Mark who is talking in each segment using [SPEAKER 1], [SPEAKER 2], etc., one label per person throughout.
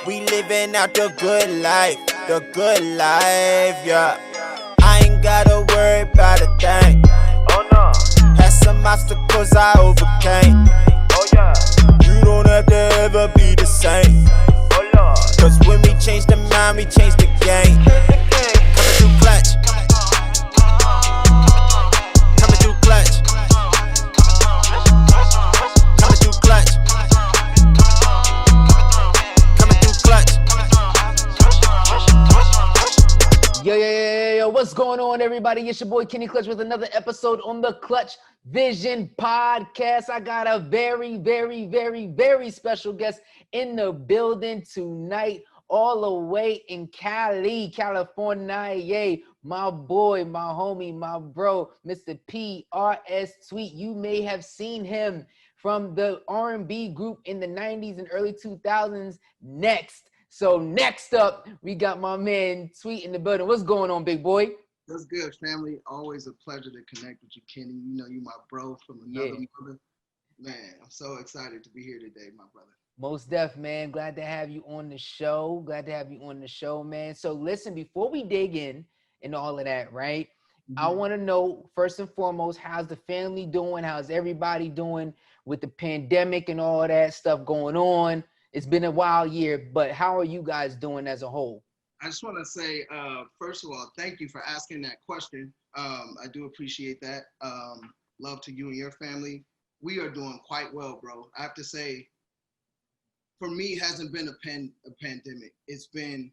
[SPEAKER 1] We living out the good life, yeah. I ain't gotta worry about a thing.
[SPEAKER 2] Oh no.
[SPEAKER 1] Had some obstacles I overcame.
[SPEAKER 2] Oh yeah.
[SPEAKER 1] You don't have to ever be the same.
[SPEAKER 2] Oh Lord.
[SPEAKER 1] Cause when we change the mind, we change the game. Coming through clutch. Coming through clutch. Coming through clutch. Coming through clutch.
[SPEAKER 3] Yo, what's going on, everybody? It's your boy Kenny Clutch with another episode on the Clutchvision podcast. I got a very special guest in the building tonight, all the way in Cali, California. Yay, my boy, my homie, my bro, Mr. PRS Tweet. You may have seen him from the R&B group in the 90s and early 2000s. So next up, we got my man Tweet in the building. What's going on, big boy?
[SPEAKER 4] That's good, family. Always a pleasure to connect with you, Kenny. You know you my bro from another mother. Man, I'm so excited to be here today, my brother.
[SPEAKER 3] Most def, man. Glad to have you on the show. Man. So listen, before we dig in and all of that, right? I want to know, first and foremost, how's the family doing? How's everybody doing with the pandemic and all that stuff going on? It's been a wild year, but how are you guys doing as a whole?
[SPEAKER 4] I just want to say, first of all, thank you for asking that question. I do appreciate that. Love to you and your family. We are doing quite well, bro. I have to say, for me, it hasn't been a pandemic. It's been,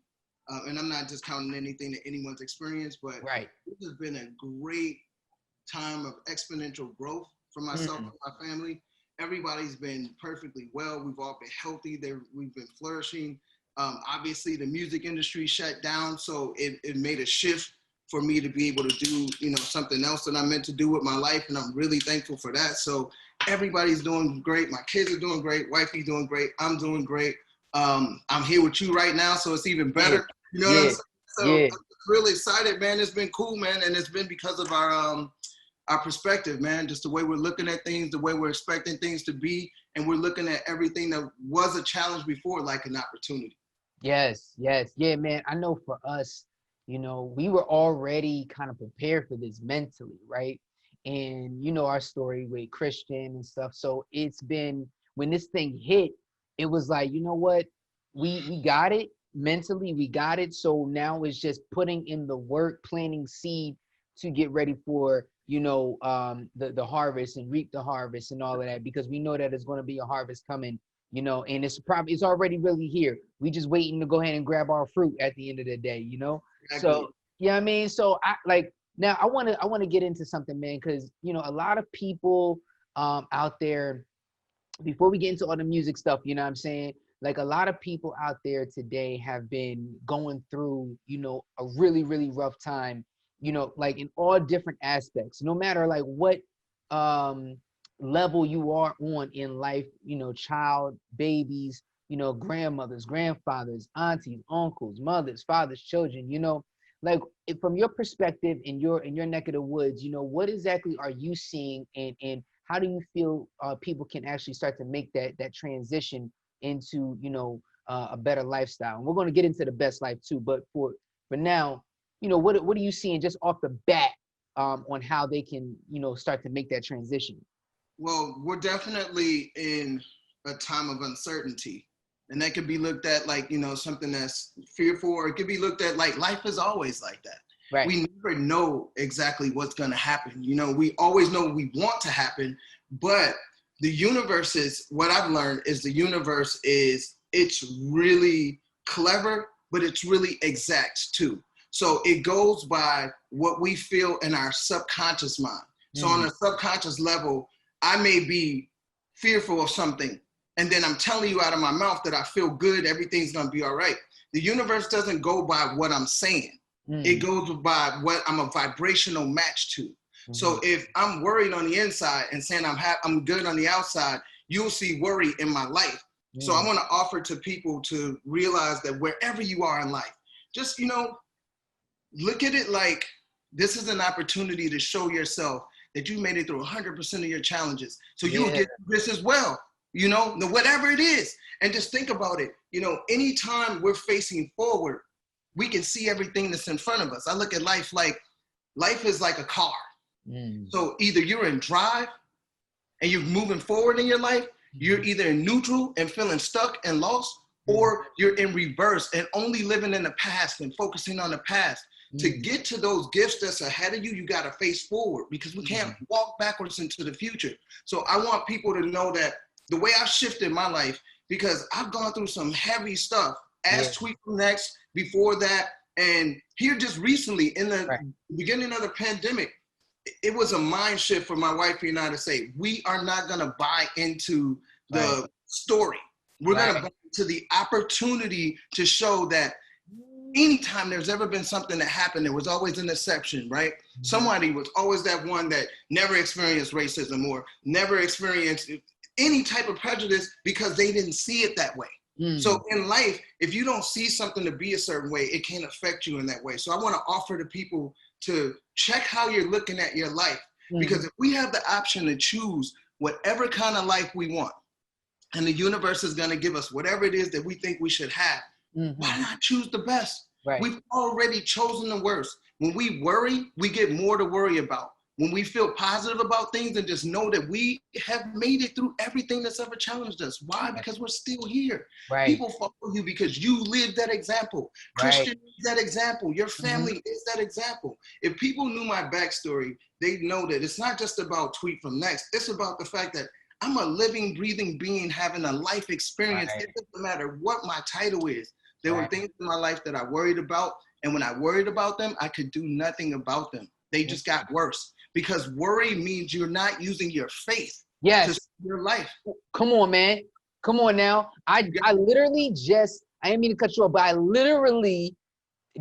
[SPEAKER 4] and I'm not just counting anything that anyone's experienced, but This has been a great time of exponential growth for myself and my family. Everybody's been perfectly well. We've all been healthy. We've been flourishing. Obviously, the music industry shut down, so it made a shift for me to be able to do, something else that I meant to do with my life, and I'm really thankful for that. So everybody's doing great. My kids are doing great. Wifey's doing great. I'm doing great. I'm here with you right now, so it's even better. You know what I'm saying? So I'm really excited, man. It's been cool, man, and it's been because of our perspective, man, just the way we're looking at things, the way we're expecting things to be, and we're looking at everything that was a challenge before like an opportunity.
[SPEAKER 3] Yes. Yeah, man. I know for us, we were already kind of prepared for this mentally, right? And our story with Christian and stuff. So it's been, when this thing hit, it was like, you know what? We got it. Mentally, we got it. So now it's just putting in the work, planting seed to get ready for the harvest and reap the harvest and all of that, because we know that there's going to be a harvest coming, and it's already really here. We just waiting to go ahead and grab our fruit at the end of the day,
[SPEAKER 4] Exactly.
[SPEAKER 3] So I mean, so now I want to get into something, man, because a lot of people out there, before we get into all the music stuff, you know what I'm saying, like a lot of people out there today have been going through a really rough time, like in all different aspects, no matter like what level you are on in life, child, babies, grandmothers, grandfathers, aunties, uncles, mothers, fathers, children, like from your perspective in your neck of the woods, what exactly are you seeing, and how do you feel people can actually start to make that transition into a better lifestyle? And we're going to get into the best life too, but for now, what are you seeing just off the bat on how they can, start to make that transition?
[SPEAKER 4] Well, we're definitely in a time of uncertainty, and that could be looked at like, something that's fearful, or it could be looked at like life is always like that.
[SPEAKER 3] Right.
[SPEAKER 4] We never know exactly what's going to happen. We always know what we want to happen, but the universe is, what I've learned is the universe is, it's really clever, but it's really exact too. So it goes by what we feel in our subconscious mind. So on a subconscious level, I may be fearful of something, and then I'm telling you out of my mouth that I feel good, everything's gonna be all right. The universe doesn't go by what I'm saying. It goes by what I'm a vibrational match to. So if I'm worried on the inside and saying I'm good on the outside, you'll see worry in my life. So I want to offer to people to realize that wherever you are in life, just, look at it like this is an opportunity to show yourself that you made it through 100% of your challenges. So you'll get this as well. you know, whatever it is. And just think about it. You know, anytime we're facing forward, we can see everything that's in front of us. I look at life is like a car. So either you're in drive and you're moving forward in your life, you're either in neutral and feeling stuck and lost, or you're in reverse and only living in the past and focusing on the past. To get to those gifts that's ahead of you, you got to face forward, because we can't walk backwards into the future. So I want people to know that the way I've shifted my life, because I've gone through some heavy stuff as Tweet From Next, before that, and here just recently in the beginning of the pandemic, it was a mind shift for my wife and I to say, we are not going to buy into the story. We're going to buy into the opportunity to show that anytime there's ever been something that happened, there was always an exception, right? Somebody was always that one that never experienced racism or never experienced any type of prejudice because they didn't see it that way. So in life, if you don't see something to be a certain way, it can't affect you in that way. So I want to offer to people to check how you're looking at your life, because if we have the option to choose whatever kind of life we want, and the universe is going to give us whatever it is that we think we should have, why not choose the best? We've already chosen the worst. When we worry, we get more to worry about. When we feel positive about things and just know that we have made it through everything that's ever challenged us. Why? Because we're still here. People follow you because you live that example. Christian is that example. Your family is that example. If people knew my backstory, they'd know that it's not just about Tweet From Next. It's about the fact that I'm a living, breathing being having a life experience. It doesn't matter what my title is. There were things in my life that I worried about. And when I worried about them, I could do nothing about them. They just got worse. Because worry means you're not using your faith to save your life.
[SPEAKER 3] Come on, man. Come on now. I literally just, I didn't mean to cut you off, but I literally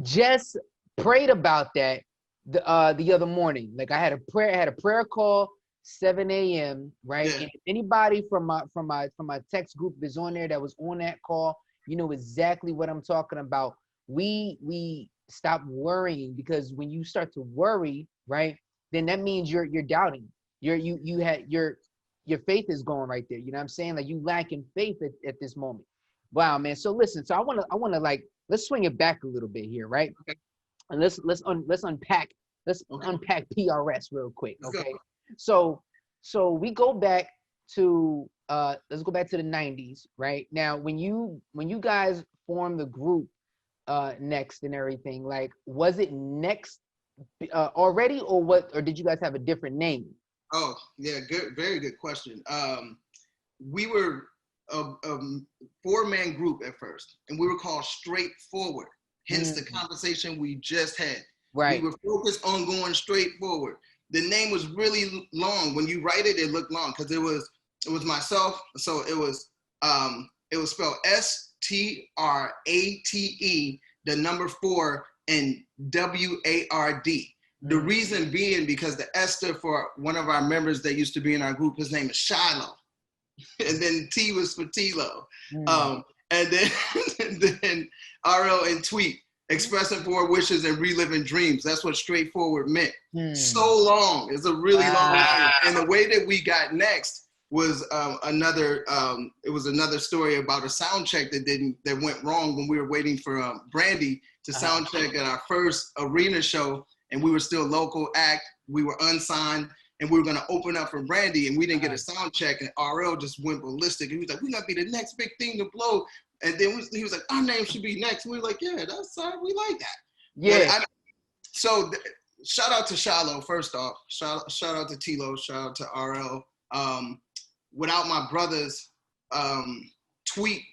[SPEAKER 3] just prayed about that the other morning. Like I had a prayer call, 7 a.m. right? And if anybody from my text group is on there that was on that call, you know exactly what I'm talking about. We stop worrying, because when you start to worry, right, then that means you're doubting. Your faith is going right there. You know what I'm saying? Like you lack in faith at this moment. Wow, man. So listen, so I wanna like, let's swing it back a little bit here, right? And let's unpack PRS real quick. Okay. So we go back to let's go back to the 90s, right? Now when you guys formed the group Next and everything, like was it Next already, or what, or did you guys have a different name?
[SPEAKER 4] Oh yeah, good, very good question. We were a 4-man group at first, and we were called Straightforward, hence the conversation we just had. We were focused on going straight forward. The name was really long. When you write it, it looked long because it was myself. So it was spelled STRATE, the number 4, and WARD. The reason being because the S stood for one of our members that used to be in our group. His name is Shiloh, and then T was for Tilo, and then RL and Tweet, expressing 4 wishes and reliving dreams. That's what straightforward meant. So long. It's a really long name. And the way that we got Next was another story about a sound check that went wrong when we were waiting for Brandy to sound check at our first arena show, and we were still local act. We were unsigned, and we were going to open up for Brandy, and we didn't get a sound check, and RL just went ballistic. And he was like, "We're going to be the next big thing to blow." And then he was like, "Our name should be Next." And we were like, "Yeah, that's we like that." Yeah. So shout out to Shiloh, first off. Shout out to Tilo. Shout out to RL. Without my brothers, Tweet,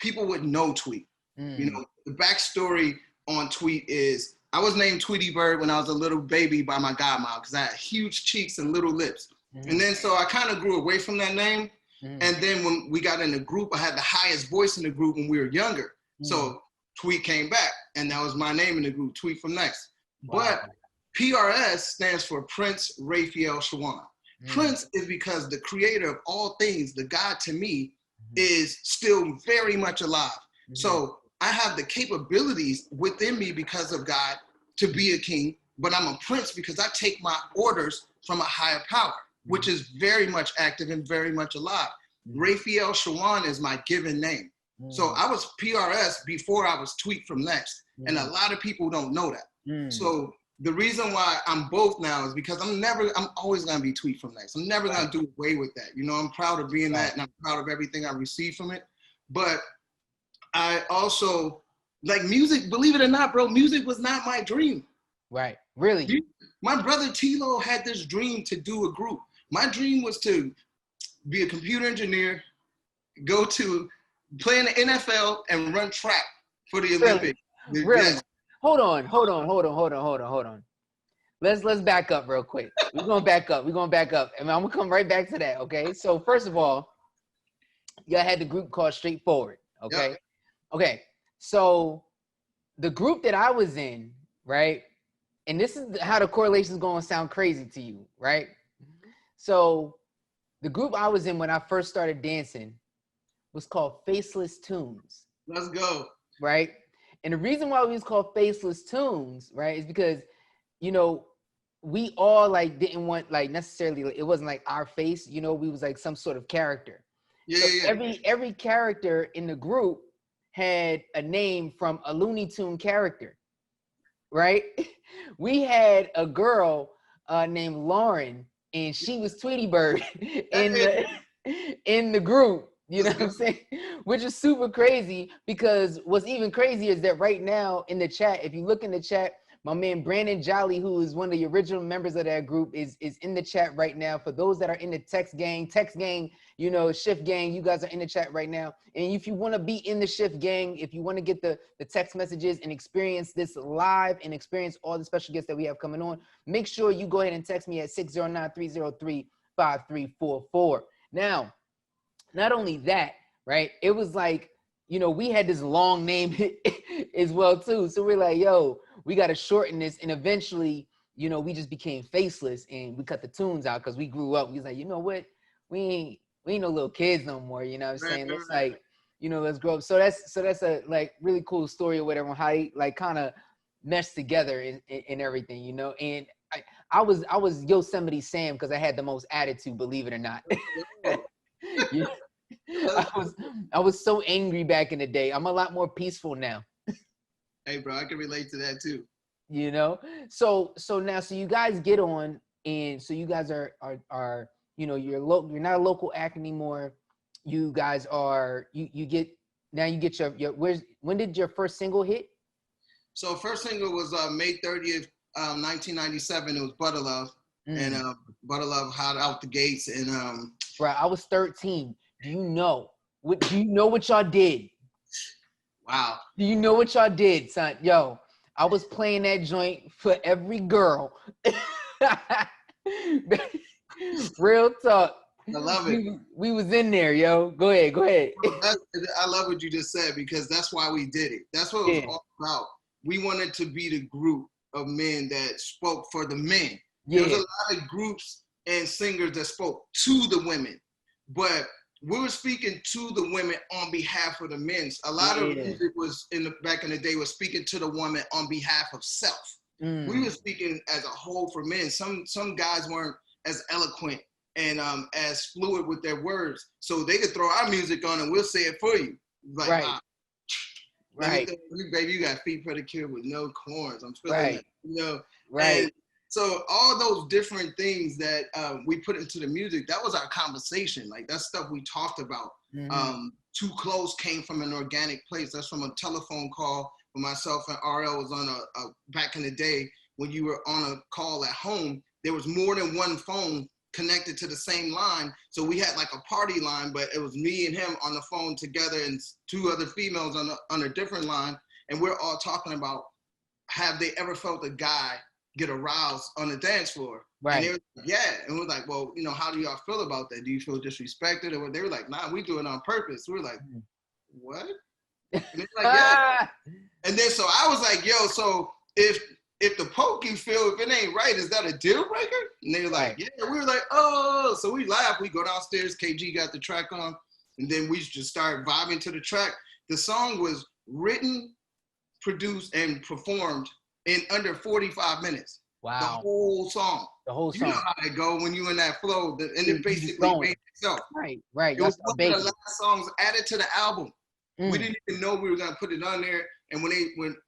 [SPEAKER 4] people wouldn't know Tweet. You know, the backstory on Tweet is I was named Tweety Bird when I was a little baby by my godmom because I had huge cheeks and little lips. And then so I kind of grew away from that name. And then when we got in the group, I had the highest voice in the group when we were younger. So Tweet came back, and that was my name in the group, Tweet From Next. But PRS stands for Prince Raphael Shawan. Prince is because the creator of all things, the God to me, is still very much alive. So I have the capabilities within me because of God to be a king, but I'm a prince because I take my orders from a higher power, which is very much active and very much alive. Raphael Shawan is my given name. So I was PRS before I was Tweet from Next. And a lot of people don't know that. So the reason why I'm both now is because I'm always going to be Tweet from Next. I'm never going to do away with that. You know, I'm proud of being that, and I'm proud of everything I received from it. But I also, like, music, believe it or not, bro, music was not my dream.
[SPEAKER 3] Right. Really?
[SPEAKER 4] My brother Tilo had this dream to do a group. My dream was to be a computer engineer, go to play in the NFL, and run track for the Olympics.
[SPEAKER 3] Really?
[SPEAKER 4] Yes.
[SPEAKER 3] Hold on. Let's back up real quick. We're gonna back up. And I'm gonna come right back to that. Okay. So first of all, y'all had the group called Straightforward. Okay.
[SPEAKER 4] Yep.
[SPEAKER 3] Okay. So the group that I was in, right? And this is how the correlation is gonna sound crazy to you, right? So the group I was in when I first started dancing was called Faceless Tunes.
[SPEAKER 4] Let's go.
[SPEAKER 3] Right? And the reason why we was called Faceless Tunes, right, is because, you know, we all like didn't want like necessarily, it wasn't like our face, you know, we was like some sort of character. Every character in the group had a name from a Looney Tune character, right? We had a girl named Lauren, and she was Tweety Bird in the group. You know what I'm saying? Which is super crazy, because what's even crazier is that right now in the chat, if you look in the chat, my man Brandon Jolly, who is one of the original members of that group, is in the chat right now. For those that are in the text gang, you know, shift gang, you guys are in the chat right now. And if you want to be in the shift gang, if you want to get the text messages and experience this live and experience all the special guests that we have coming on, make sure you go ahead and text me at 609-303-5344. Now, not only that, right? It was like, you know, we had this long name as well too. So we're like, yo, we got to shorten this. And eventually, you know, we just became Faceless, and we cut the tunes out because we grew up. We was like, you know what? We ain't no little kids no more. You know what I'm saying? It's like, you know, let's grow up. So that's a like really cool story or whatever, how he like kind of meshed together and everything, you know? And I was Yosemite Sam because I had the most attitude, believe it or not. You know? I was so angry back in the day. I'm a lot more peaceful now.
[SPEAKER 4] Hey, bro, I can relate to that too.
[SPEAKER 3] You know, so now, so you guys get on, and so you guys are you know, you're not a local act anymore. You guys are you get your when did your first single hit?
[SPEAKER 4] So first single was May 30th, 1997. It was Butter Love, and Butter Love hot out the gates, and
[SPEAKER 3] Bro, I was 13. Do you know what y'all did?
[SPEAKER 4] Wow.
[SPEAKER 3] Do you know what y'all did, son? Yo, I was playing that joint for every girl. Real talk.
[SPEAKER 4] I love it.
[SPEAKER 3] We was in there, yo. Go ahead.
[SPEAKER 4] I love what you just said, because that's why we did it. That's what it was all about. We wanted to be the group of men that spoke for the men. There was a lot of groups and singers that spoke to the women, but we were speaking to the women on behalf of the men. A lot of music was back in the day was speaking to the woman on behalf of self. We were speaking as a whole for men. Some guys weren't as eloquent and as fluid with their words, so they could throw our music on and we'll say it for you. Like, right. Baby, you got feet pedicured with no corns. I'm feeling it, you know.
[SPEAKER 3] Right.
[SPEAKER 4] And so all those different things that we put into the music, that was our conversation. Like, that's stuff we talked about. Too Close came from an organic place. That's from a telephone call when myself and RL was on a back in the day when you were on a call at home. There was more than one phone connected to the same line. So we had like a party line, but it was me and him on the phone together and two other females on a different line. And we're all talking about, have they ever felt a guy get aroused on the dance floor?
[SPEAKER 3] Right.
[SPEAKER 4] And they were like, yeah. And we're like, well, you know, how do y'all feel about that? Do you feel disrespected? Or they were like, nah, we do it on purpose. We were like, what? And they were like, yeah. And then so I was like, yo, so if the pokey feel, if it ain't right, is that a deal breaker? And they were like, yeah. We were like, oh. So we laughed. We go downstairs. KG got the track on. And then we just started vibing to the track. The song was written, produced, and performed in under 45 minutes. The
[SPEAKER 3] Wow.
[SPEAKER 4] whole song.
[SPEAKER 3] The whole
[SPEAKER 4] You know
[SPEAKER 3] song.
[SPEAKER 4] how it go when you in that flow, and
[SPEAKER 3] You
[SPEAKER 4] it
[SPEAKER 3] just
[SPEAKER 4] basically
[SPEAKER 3] going.
[SPEAKER 4] made itself.
[SPEAKER 3] Right.
[SPEAKER 4] It
[SPEAKER 3] Y'all
[SPEAKER 4] was
[SPEAKER 3] start
[SPEAKER 4] one of the
[SPEAKER 3] baking.
[SPEAKER 4] last songs added to the album. We
[SPEAKER 3] Mm.
[SPEAKER 4] didn't even know we were gonna put it on there. And when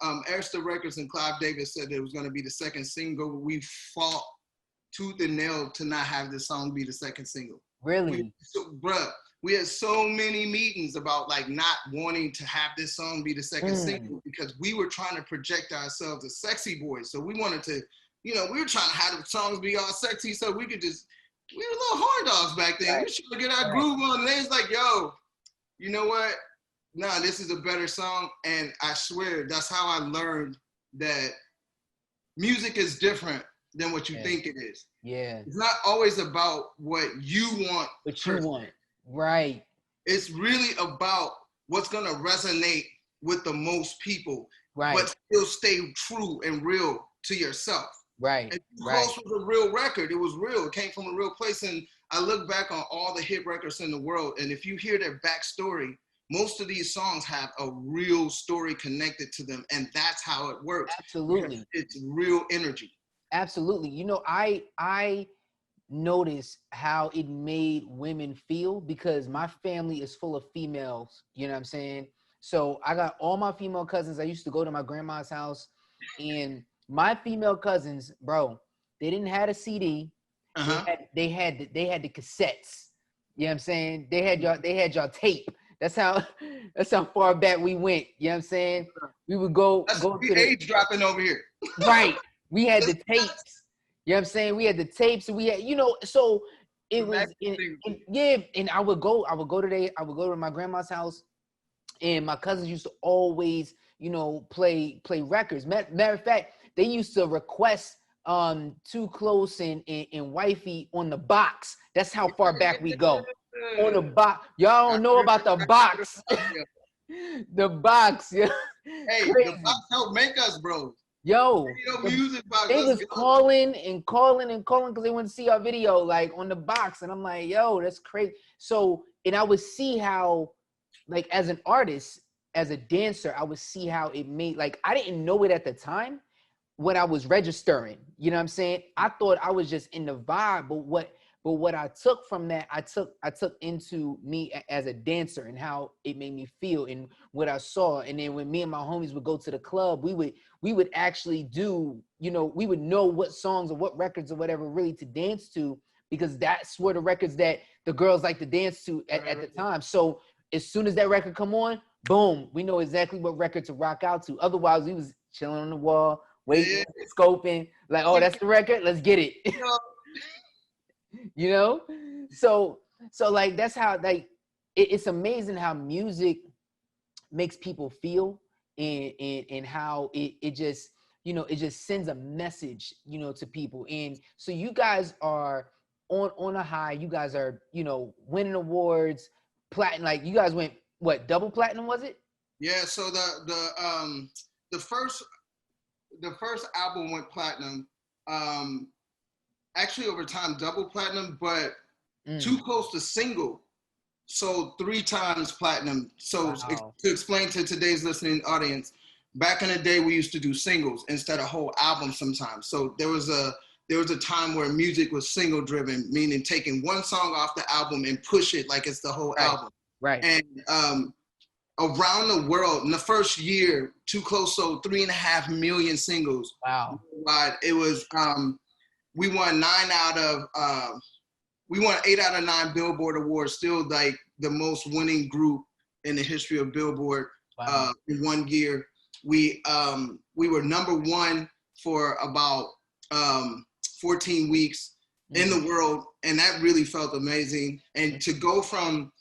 [SPEAKER 4] Arista Records and Clive Davis said that it was gonna be the second single, we fought tooth and nail to not have this song be the second single.
[SPEAKER 3] Really?
[SPEAKER 4] We had so many meetings about like not wanting to have this song be the second single because we were trying to project ourselves as sexy boys. So we wanted to, we were trying to have the songs be all sexy so we could just, we were little horn dogs back then.
[SPEAKER 3] Right.
[SPEAKER 4] We were trying to get our groove on. And they was like, yo, you know what? Nah, this is a better song. And I swear, that's how I learned that music is different than what you think it is.
[SPEAKER 3] Yeah.
[SPEAKER 4] It's not always about what you want.
[SPEAKER 3] What you want. Right.
[SPEAKER 4] It's really about what's going to resonate with the most people, but still stay true and real to yourself.
[SPEAKER 3] Right.
[SPEAKER 4] And Too Close was a real record. It was real. It came from a real place. And I look back on all the hit records in the world, and if you hear their backstory, most of these songs have a real story connected to them, and that's how it works.
[SPEAKER 3] Absolutely.
[SPEAKER 4] It's real energy.
[SPEAKER 3] Absolutely. I noticed how it made women feel because my family is full of females, you know what I'm saying? So I got all my female cousins. I used to go to my grandma's house, and my female cousins, bro, they didn't have a CD. They had the cassettes. You know what I'm saying? They had y'all tape. That's how far back we went. You know what I'm saying? We would go to the
[SPEAKER 4] age dropping over here.
[SPEAKER 3] Right. We had the tapes. You know what I'm saying? We had the tapes. We had, so it was and I would go to my grandma's house, and my cousins used to always, play records. Matter of fact, they used to request Too Close and Wifey on the box. That's how far back we go. On the box. Y'all don't know about the box. The box, yeah.
[SPEAKER 4] Hey,
[SPEAKER 3] Crazy.
[SPEAKER 4] The box helped make us, bro.
[SPEAKER 3] Yo,
[SPEAKER 4] music box,
[SPEAKER 3] they was calling because they want to see our video like on the box, and I'm like, yo, that's crazy. So, and I would see how, like, as an artist, as a dancer, I would see how it made, like, I didn't know it at the time when I was registering. You know what I'm saying? I thought I was just in the vibe, but what I took from that, I took into me as a dancer and how it made me feel and what I saw. And then when me and my homies would go to the club, we would actually do, we would know what songs or what records or whatever really to dance to, because that's where the records that the girls like to dance to at the time. So as soon as that record come on, boom, we know exactly what record to rock out to. Otherwise, we was chilling on the wall, waiting, scoping, like, oh, that's the record, let's get it. So like, that's how, like, it's amazing how music makes people feel, and how it just, it just sends a message, to people. And so you guys are on a high. You guys are, winning awards, platinum. Like, you guys went, what, double platinum, was it?
[SPEAKER 4] Yeah. So the first album went platinum. Actually, over time, double platinum, but Too Close to single sold 3 times platinum. So to explain to today's listening audience, back in the day, we used to do singles instead of whole albums sometimes. So there was a time where music was single driven, meaning taking one song off the album and push it like it's the whole album.
[SPEAKER 3] Right.
[SPEAKER 4] And around the world, in the first year, Too Close sold 3.5 million singles.
[SPEAKER 3] Wow.
[SPEAKER 4] It was we won 8 out of 9 Billboard awards, still like the most winning group in the history of Billboard. In 1 year. We were number 1 for about 14 weeks in the world, and that really felt amazing. And to go from,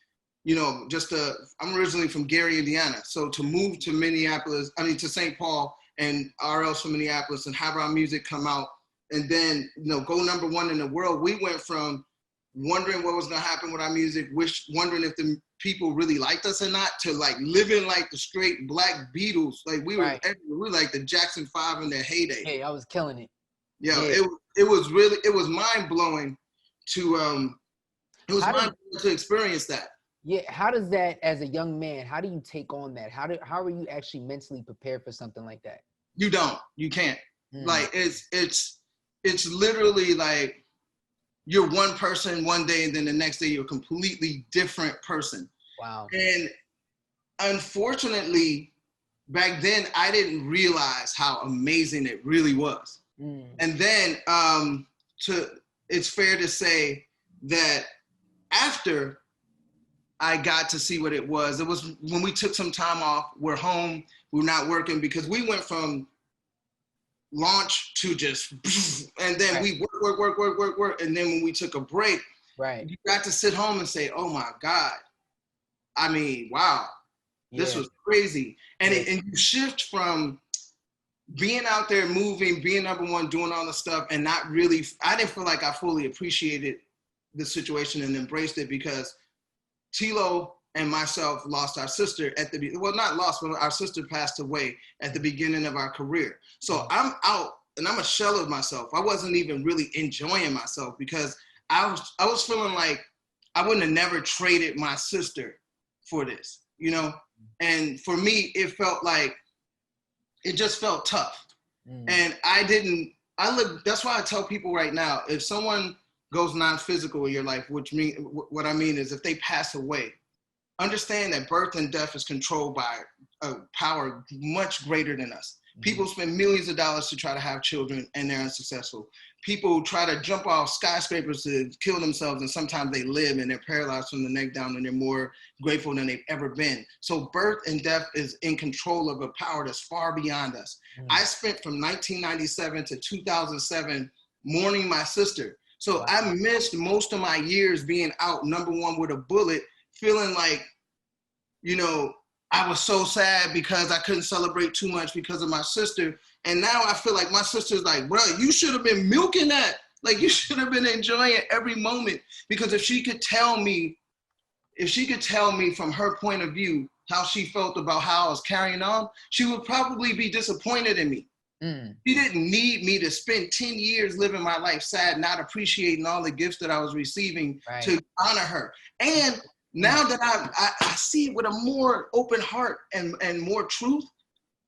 [SPEAKER 4] I'm originally from Gary, Indiana, so to move to to St. Paul, and RL's from Minneapolis, and have our music come out, and then, go number 1 in the world. We went from wondering what was going to happen with our music, wondering if the people really liked us or not, to like living like the straight black Beatles. Like we were like the Jackson 5 in their heyday.
[SPEAKER 3] Hey, I was killing it.
[SPEAKER 4] Yeah. It was mind blowing to experience that.
[SPEAKER 3] Yeah. How does that, as a young man, how do you take on that? How are you actually mentally prepared for something like that?
[SPEAKER 4] You can't. Like it's it's literally like you're one person one day and then the next day you're a completely different person.
[SPEAKER 3] Wow.
[SPEAKER 4] And unfortunately, back then I didn't realize how amazing it really was. And then it's fair to say that after I got to see what it was when we took some time off, we're home, we're not working, because we went from launch to just, and then we work. And then when we took a break, you got to sit home and say, oh my God, I mean, wow, this was crazy. And and you shift from being out there moving, being number one, doing all the stuff, and not really, I didn't feel like I fully appreciated the situation and embraced it, because Tilo and myself lost our sister not lost, but our sister passed away at the beginning of our career. So I'm out and I'm a shell of myself. I wasn't even really enjoying myself, because I was feeling like I wouldn't have never traded my sister for this, you know? And for me, it just felt tough. And that's why I tell people right now, if someone goes non-physical in your life, what I mean is if they pass away, understand that birth and death is controlled by a power much greater than us. People spend millions of dollars to try to have children and they're unsuccessful. People try to jump off skyscrapers to kill themselves, and sometimes they live and they're paralyzed from the neck down and they're more grateful than they've ever been. So birth and death is in control of a power that's far beyond us. I spent from 1997 to 2007 mourning my sister. So I missed most of my years being out number one with a bullet, feeling like, you know, I was so sad because I couldn't celebrate too much because of my sister. And now I feel like my sister's like, bro, you should have been milking that. Like, you should have been enjoying every moment. Because if she could tell me from her point of view how she felt about how I was carrying on, she would probably be disappointed in me. She didn't need me to spend 10 years living my life sad, not appreciating all the gifts that I was receiving to honor her. And now that I see it with a more open heart and more truth,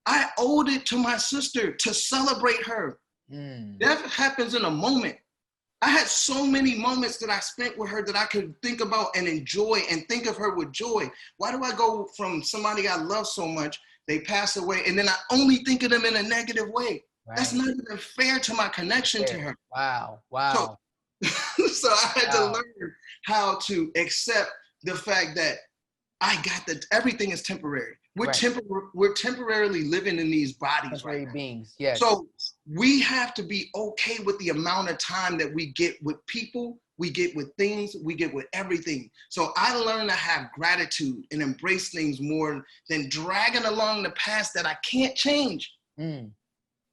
[SPEAKER 4] I owed it to my sister to celebrate her. That happens in a moment. I had so many moments that I spent with her that I could think about and enjoy and think of her with joy. Why do I go from somebody I love so much, they pass away, and then I only think of them in a negative way? That's not even fair to my connection to her.
[SPEAKER 3] Wow.
[SPEAKER 4] So I had to learn how to accept the fact that everything is temporary. We're temporarily living in these bodies right now.
[SPEAKER 3] Beings, yes.
[SPEAKER 4] So we have to be okay with the amount of time that we get with people, we get with things, we get with everything. So I learned to have gratitude and embrace things more than dragging along the past that I can't change. And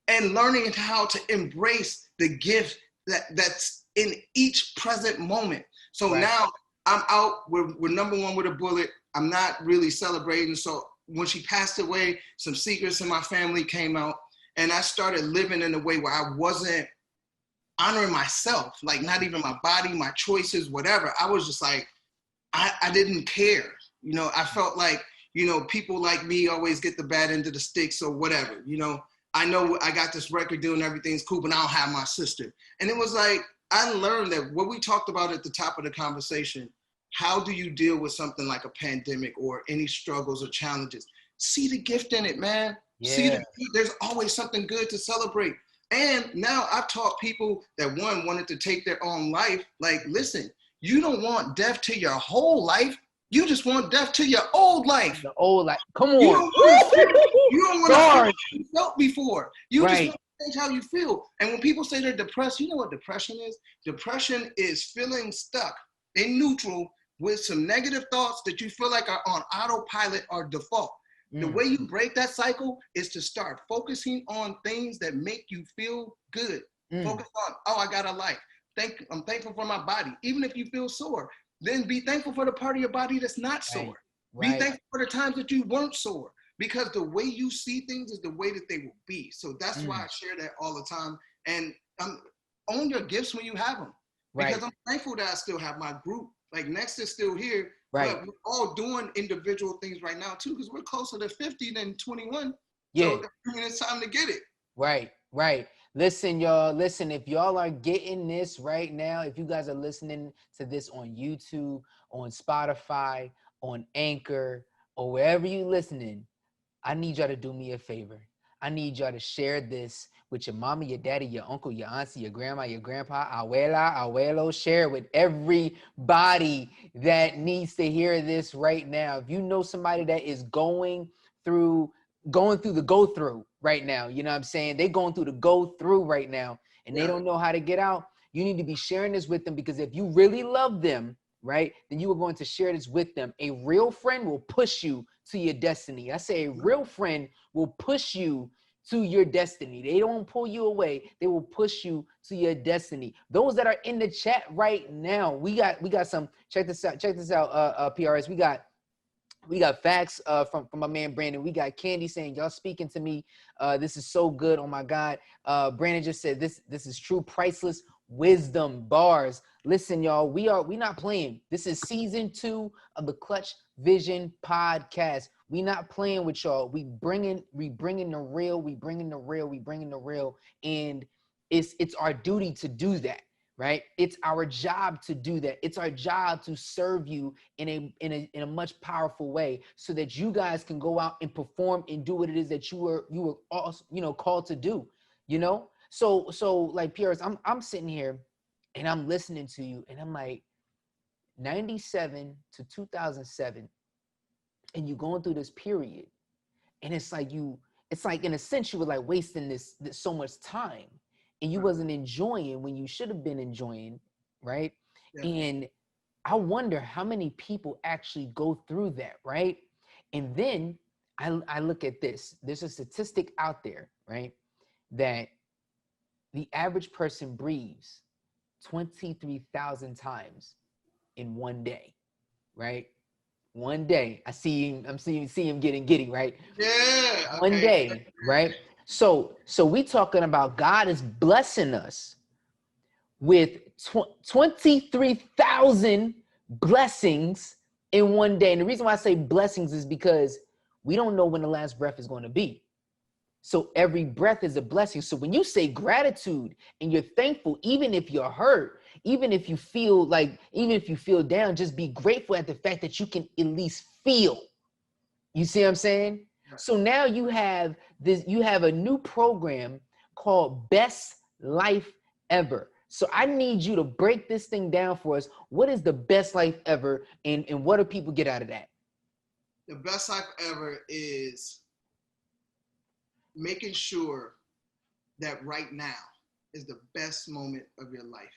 [SPEAKER 4] learning how to embrace the gift that's in each present moment. So now I'm out, we're number one with a bullet. I'm not really celebrating. So when she passed away, some secrets in my family came out, and I started living in a way where I wasn't honoring myself, like not even my body, my choices, whatever. I was just like, I didn't care. You know, I felt like, you know, people like me always get the bad end of the stick, so whatever, you know. I know I got this record deal and everything's cool, but I don't have my sister. And it was like, I learned that what we talked about at the top of the conversation, how do you deal with something like a pandemic or any struggles or challenges? See the gift in it, man. Yeah. There's always something good to celebrate. And now I've taught people that wanted to take their own life. Like, listen, you don't want death to your whole life. You just want death to your old life.
[SPEAKER 3] The old life. Come on.
[SPEAKER 4] You don't want to feel how you felt before. You just want to change how you feel. And when people say they're depressed, you know what depression is? Depression is feeling stuck in neutral with some negative thoughts that you feel like are on autopilot or default. The way you break that cycle is to start focusing on things that make you feel good. Focus on, I got a life. I'm thankful for my body. Even if you feel sore, then be thankful for the part of your body that's not sore. Be thankful for the times that you weren't sore, because the way you see things is the way that they will be. So that's why I share that all the time. And own your gifts when you have them. Because I'm thankful that I still have my group. Like, Next is still here. But we're all doing individual things right now too, because we're closer to 50 than 21. So I mean, it's time to get it.
[SPEAKER 3] Right. Listen, y'all. Listen, if y'all are getting this right now, if you guys are listening to this on YouTube, on Spotify, on Anchor, or wherever you listening, I need y'all to do me a favor. I need y'all to share this with your mama, your daddy, your uncle, your auntie, your grandma, your grandpa, abuela, abuelo. Share it with everybody that needs to hear this right now. If you know somebody that is going through the go through right now, you know what I'm saying? They're going through the go through right now and they don't know how to get out. You need to be sharing this with them, because if you really love them, right, then you are going to share this with them. A real friend will push you to your destiny. I say a real friend will push you to your destiny. They don't pull you away. They will push you to your destiny. Those that are in the chat right now, we got some, check this out, PRS. We got facts from my man Brandon. We got Candy saying, y'all speaking to me. This is so good. Oh my God. Brandon just said this is true, priceless wisdom bars. Listen, y'all, we not playing. This is season 2 of the Clutch Vision podcast. We not playing with y'all. We bringing the real, and it's our duty to do that. Right? It's our job to do that. It's our job to serve you in a much powerful way, so that you guys can go out and perform and do what it is that you were also, called to do, So like PRS, I'm sitting here and I'm listening to you and I'm like, 97 to 2007, and you going through this period, and it's like in a sense you were like wasting this so much time, and you wasn't enjoying when you should have been enjoying, right? Yeah. And I wonder how many people actually go through that, right? And then I look at this. There's a statistic out there, right, that the average person breathes 23,000 times in one day, right? One day. I'm seeing him getting giddy, right?
[SPEAKER 4] Yeah. Okay.
[SPEAKER 3] One day, right? So we talking about God is blessing us with 23,000 blessings in one day. And the reason why I say blessings is because we don't know when the last breath is going to be. So every breath is a blessing. So when you say gratitude and you're thankful, even if you're hurt, even if you feel down, just be grateful at the fact that you can at least feel. You see what I'm saying? So now you have a new program called Best Life Ever. So I need you to break this thing down for us. What is the best life ever, and what do people get out of that?
[SPEAKER 4] The best life ever is making sure that right now is the best moment of your life.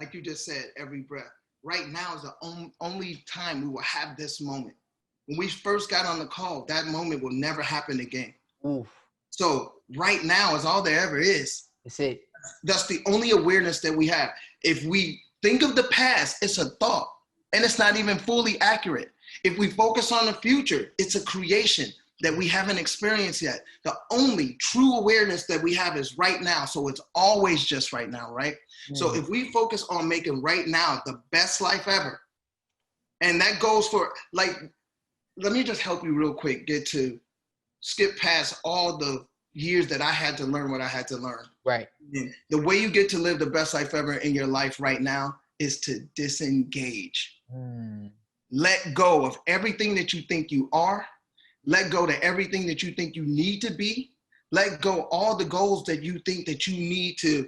[SPEAKER 4] Like you just said, every breath. Right now is the only time we will have this moment. When we first got on the call, that moment will never happen again. Oof. So right now is all there ever is.
[SPEAKER 3] That's it.
[SPEAKER 4] That's the only awareness that we have. If we think of the past, it's a thought, and it's not even fully accurate. If we focus on the future, it's a creation that we haven't experienced yet. The only true awareness that we have is right now. So it's always just right now, right? So if we focus on making right now the best life ever, and that goes for, like, let me just help you real quick, skip past all the years that I had to learn what I had to learn.
[SPEAKER 3] Right.
[SPEAKER 4] And the way you get to live the best life ever in your life right now is to disengage. Let go of everything that you think you are. Let go to everything that you think you need to be. Let go all the goals that you think that you need to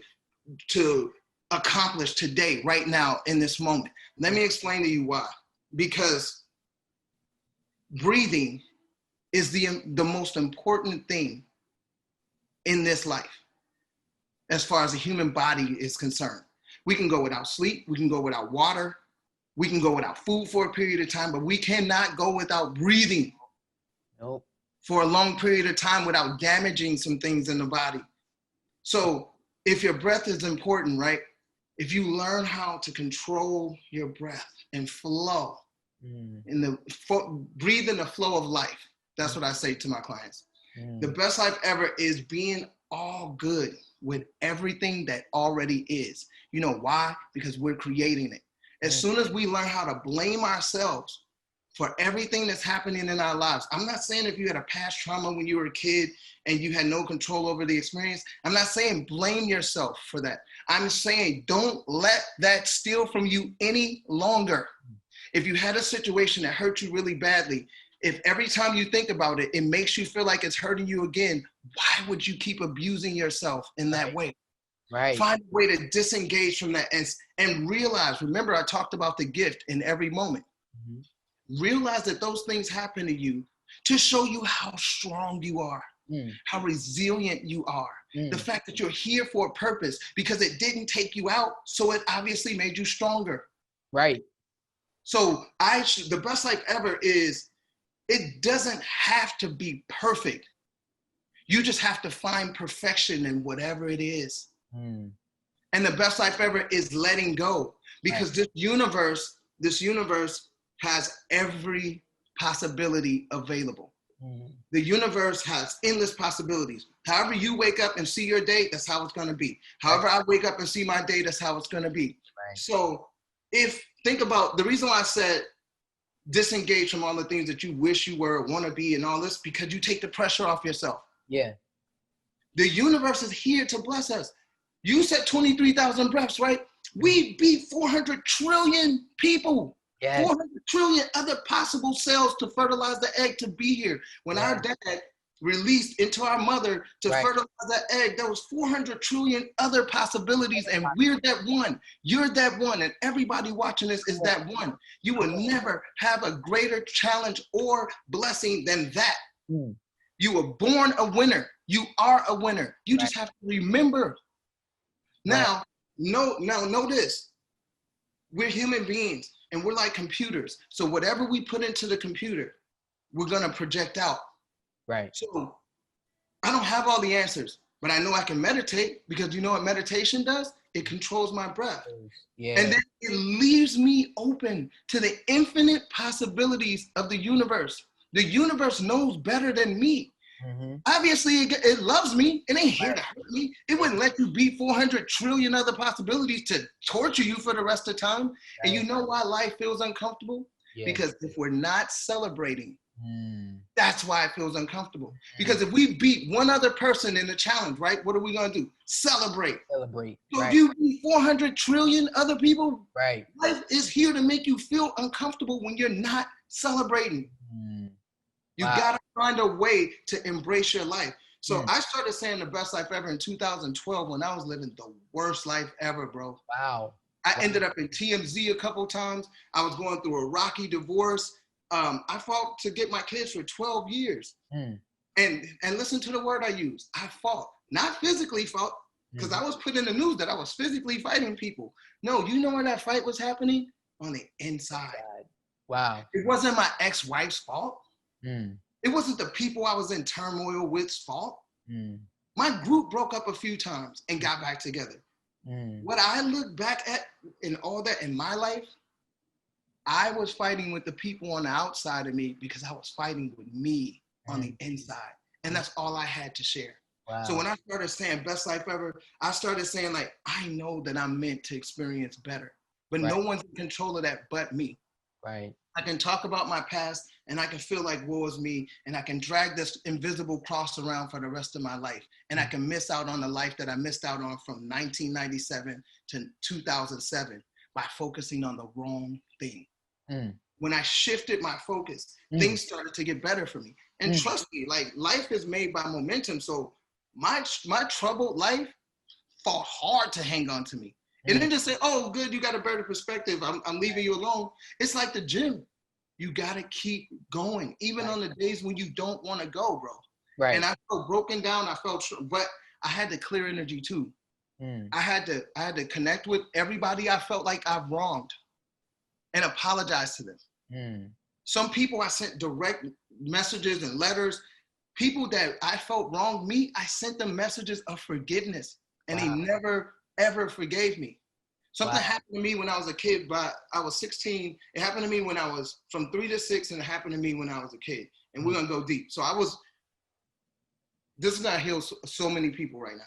[SPEAKER 4] accomplish today, right now, in this moment. Let me explain to you why. Because breathing is the most important thing in this life as far as the human body is concerned. We can go without sleep, we can go without water, we can go without food for a period of time, but we cannot go without breathing.
[SPEAKER 3] Nope.
[SPEAKER 4] For a long period of time without damaging some things in the body. So if your breath is important, right? If you learn how to control your breath and flow, breathe in the flow of life. That's what I say to my clients. The best life ever is being all good with everything that already is. You know why? Because we're creating it. As soon as we learn how to blame ourselves for everything that's happening in our lives. I'm not saying if you had a past trauma when you were a kid and you had no control over the experience, I'm not saying blame yourself for that. I'm saying don't let that steal from you any longer. If you had a situation that hurt you really badly, if every time you think about it, it makes you feel like it's hurting you again, why would you keep abusing yourself in that way?
[SPEAKER 3] Right.
[SPEAKER 4] Find a way to disengage from that and realize, remember I talked about the gift in every moment. Realize that those things happen to you to show you how strong you are, how resilient you are. The fact that you're here for a purpose, because it didn't take you out, so it obviously made you stronger.
[SPEAKER 3] Right.
[SPEAKER 4] So the best life ever is, it doesn't have to be perfect. You just have to find perfection in whatever it is. And the best life ever is letting go, because this universe has every possibility available. The universe has endless possibilities. However you wake up and see your day, that's how it's going to be. However I wake up and see my day, that's how it's going to be. So think about the reason why I said disengage from all the things that you wish you were, want to be, and all this, because you take the pressure off yourself.
[SPEAKER 3] Yeah.
[SPEAKER 4] The universe is here to bless us. You said 23,000 breaths, right? We beat 400 trillion people. Yes. 400 trillion other possible cells to fertilize the egg to be here. When our dad released into our mother to fertilize that egg, there was 400 trillion other possibilities, and we're that one. You're that one, and everybody watching this is that one. You will never have a greater challenge or blessing than that. You were born a winner. You are a winner. You just have to remember. Now, know this. We're human beings, and we're like computers. So whatever we put into the computer, we're going to project out. Right. So I don't have all the answers, but I know I can meditate, because you know what meditation does? It controls my breath. Yeah. And then it leaves me open to the infinite possibilities of the universe. The universe knows better than me. Obviously, it loves me. It ain't here to hurt me. It wouldn't let you beat 400 trillion other possibilities to torture you for the rest of the time. And you know why life feels uncomfortable? Because if we're not celebrating, that's why it feels uncomfortable. Because if we beat one other person in the challenge, right, what are we going to do? Celebrate. Celebrate. So if you beat 400 trillion other people, life is here to make you feel uncomfortable when you're not celebrating. You got to find a way to embrace your life. So I started saying the best life ever in 2012 when I was living the worst life ever, bro. Wow. I ended up in TMZ a couple times. I was going through a rocky divorce. I fought to get my kids for 12 years. And listen to the word I used. I fought. Not physically fought, because I was put in the news that I was physically fighting people. No, you know where that fight was happening? On the inside. Wow. It wasn't my ex-wife's fault. It wasn't the people I was in turmoil with's fault. My group broke up a few times and got back together. What I look back at in all that in my life, I was fighting with the people on the outside of me because I was fighting with me on the inside. And that's all I had to share. Wow. So when I started saying best life ever, I started saying, like, I know that I'm meant to experience better, but no one's in control of that but me. Right. I can talk about my past and I can feel like woe is me, and I can drag this invisible cross around for the rest of my life. And I can miss out on the life that I missed out on from 1997 to 2007 by focusing on the wrong thing. When I shifted my focus, things started to get better for me. And trust me, like, life is made by momentum. So my troubled life fought hard to hang on to me. It didn't just say, oh, good, you got a better perspective, I'm leaving you alone. It's like the gym. You got to keep going, even on the days when you don't want to go, bro. Right. And I felt broken down. But I had to clear energy too. I had to connect with everybody I felt like I've wronged and apologize to them. Some people I sent direct messages and letters. People that I felt wronged me, I sent them messages of forgiveness, and they never, ever forgave me. Something happened to me when I was a kid, but I was 16. It happened to me when I was from 3 to 6, and it happened to me when I was a kid. And we're going to go deep. So this is going to heal so many people right now.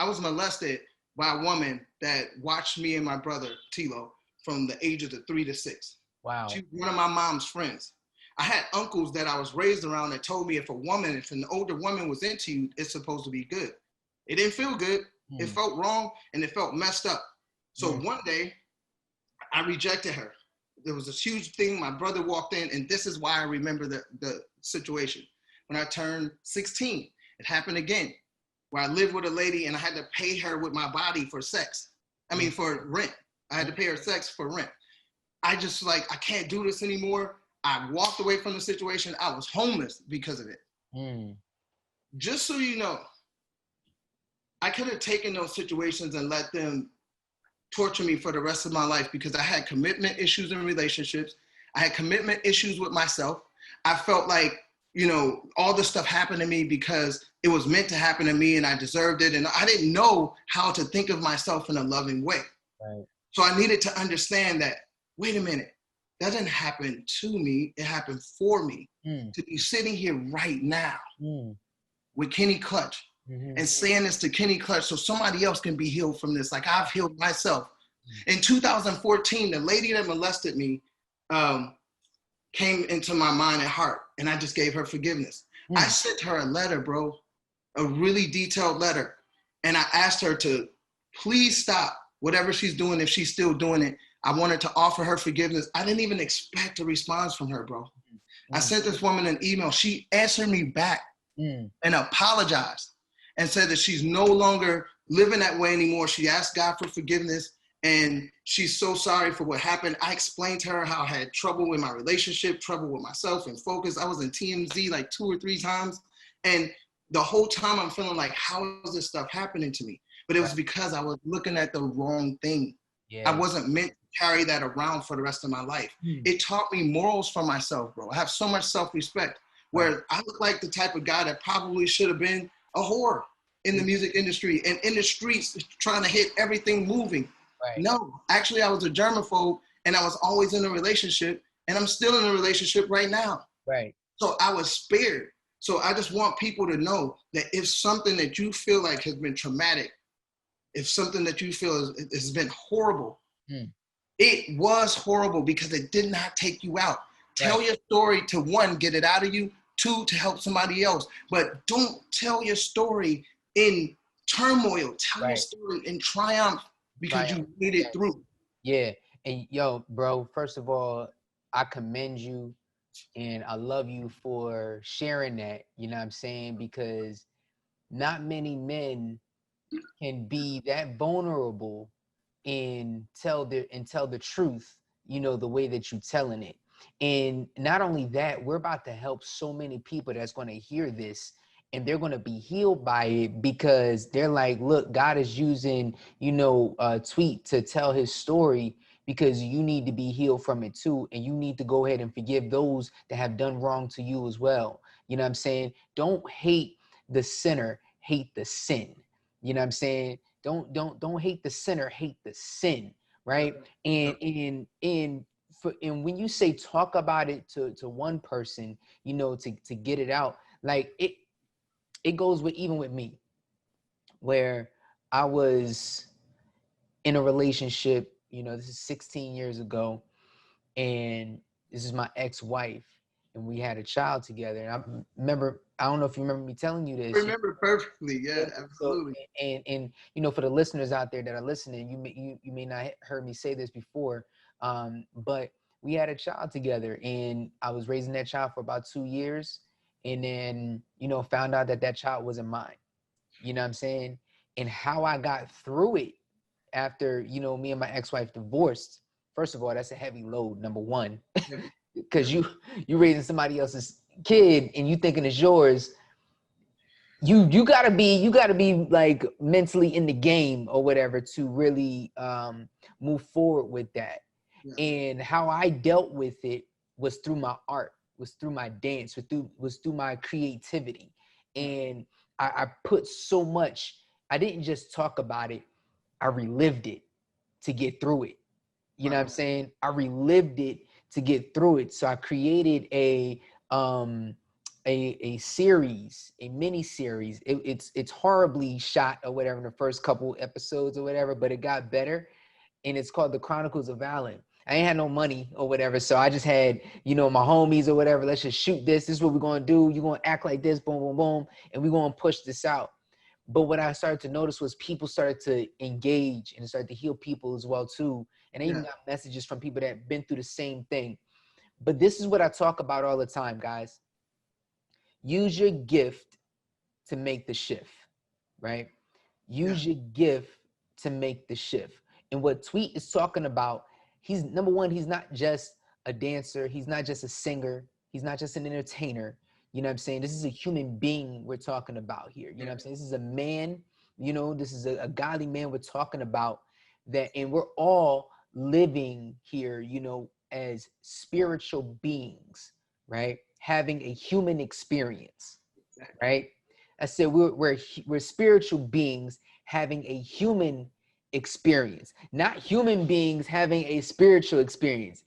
[SPEAKER 4] I was molested by a woman that watched me and my brother, Tilo, from the ages of 3 to 6. Wow. She was one of my mom's friends. I had uncles that I was raised around that told me if an older woman was into you, it's supposed to be good. It didn't feel good. It felt wrong and it felt messed up. So one day I rejected her. There was this huge thing. My brother walked in, and this is why I remember the situation. When I turned 16, it happened again, where I lived with a lady and I had to pay her with my body for sex. For rent. I had to pay her sex for rent. I just I can't do this anymore. I walked away from the situation. I was homeless because of it. Just so you know, I could have taken those situations and let them torture me for the rest of my life because I had commitment issues in relationships. I had commitment issues with myself. I felt like, all this stuff happened to me because it was meant to happen to me and I deserved it. And I didn't know how to think of myself in a loving way.
[SPEAKER 3] Right.
[SPEAKER 4] So I needed to understand that, wait a minute, that didn't happen to me. It happened for me. To be sitting here right now with Kenny Clutch and saying this to Kenny Clutch so somebody else can be healed from this. Like I've healed myself. In 2014, the lady that molested me came into my mind and heart, and I just gave her forgiveness. I sent her a letter, bro, a really detailed letter. And I asked her to please stop whatever she's doing if she's still doing it. I wanted to offer her forgiveness. I didn't even expect a response from her, bro. I sent this woman an email. She answered me back and apologized and said that she's no longer living that way anymore. She asked God for forgiveness and she's so sorry for what happened. I explained to her how I had trouble in my relationship, trouble with myself and focus. I was in TMZ like 2 or 3 times. And the whole time I'm feeling like, how is this stuff happening to me? But it was because I was looking at the wrong thing. I wasn't meant to carry that around for the rest of my life. It taught me morals for myself, bro. I have so much self-respect where I look like the type of guy that probably should have been a whore in the music industry and in the streets trying to hit everything moving. Right. No, actually I was a germaphobe and I was always in a relationship and I'm still in a relationship right now.
[SPEAKER 3] Right.
[SPEAKER 4] So I was spared. So I just want people to know that if something that you feel like has been traumatic, if something that you feel has been horrible, it was horrible because it did not take you out. Tell your story to 1, get it out of you, 2, to help somebody else. But don't tell your story in turmoil. Tell your story in triumph because you made it through.
[SPEAKER 3] Yeah. And yo, bro, first of all, I commend you and I love you for sharing that, you know what I'm saying? Because not many men can be that vulnerable and tell the truth, the way that you're telling it. And not only that, we're about to help so many people that's going to hear this and they're going to be healed by it because they're like, look, God is using, Tweet to tell his story because you need to be healed from it too. And you need to go ahead and forgive those that have done wrong to you as well. You know what I'm saying? Don't hate the sinner, hate the sin. You know what I'm saying? Don't hate the sinner, hate the sin, right? And when you say talk about it to one person, to get it out, like it goes with even with me, where I was in a relationship, this is 16 years ago, and this is my ex-wife, and we had a child together. And I don't know if you remember me telling you this.
[SPEAKER 4] I remember perfectly, yeah, absolutely.
[SPEAKER 3] So, and for the listeners out there that are listening, you may not heard me say this before, but we had a child together, and I was raising that child for about 2 years, and then found out that child wasn't mine. You know what I'm saying? And how I got through it after me and my ex-wife divorced. First of all, that's a heavy load, number one, because you raising somebody else's kid and you thinking it's yours. You gotta be like mentally in the game or whatever to really move forward with that. Yeah. And how I dealt with it was through my art, was through my dance, was through my creativity. And I put so much. I didn't just talk about it. I relived it to get through it. You know what I'm saying? I relived it to get through it. So I created a series, a mini series. It's horribly shot or whatever in the first couple episodes or whatever, but it got better. And it's called The Chronicles of Alan. I ain't had no money or whatever. So I just had, you know, my homies or whatever. Let's just shoot this. This is what we're going to do. You're going to act like this, boom, boom, boom. And we're going to push this out. But what I started to notice was people started to engage and started to heal people as well, too. And I even got messages from people that have been through the same thing. But this is what I talk about all the time, guys. Use your gift to make the shift, right? Use your gift to make the shift. And what Tweet is talking about, he's number one, he's not just a dancer, he's not just a singer, he's not just an entertainer. You know what I'm saying? This is a human being we're talking about here. You know what I'm saying? This is a man, you know, this is a godly man we're talking about that, and we're all living here, you know, as spiritual beings, right? Having a human experience, right? I said we're spiritual beings having a human experience, not human beings having a spiritual experience.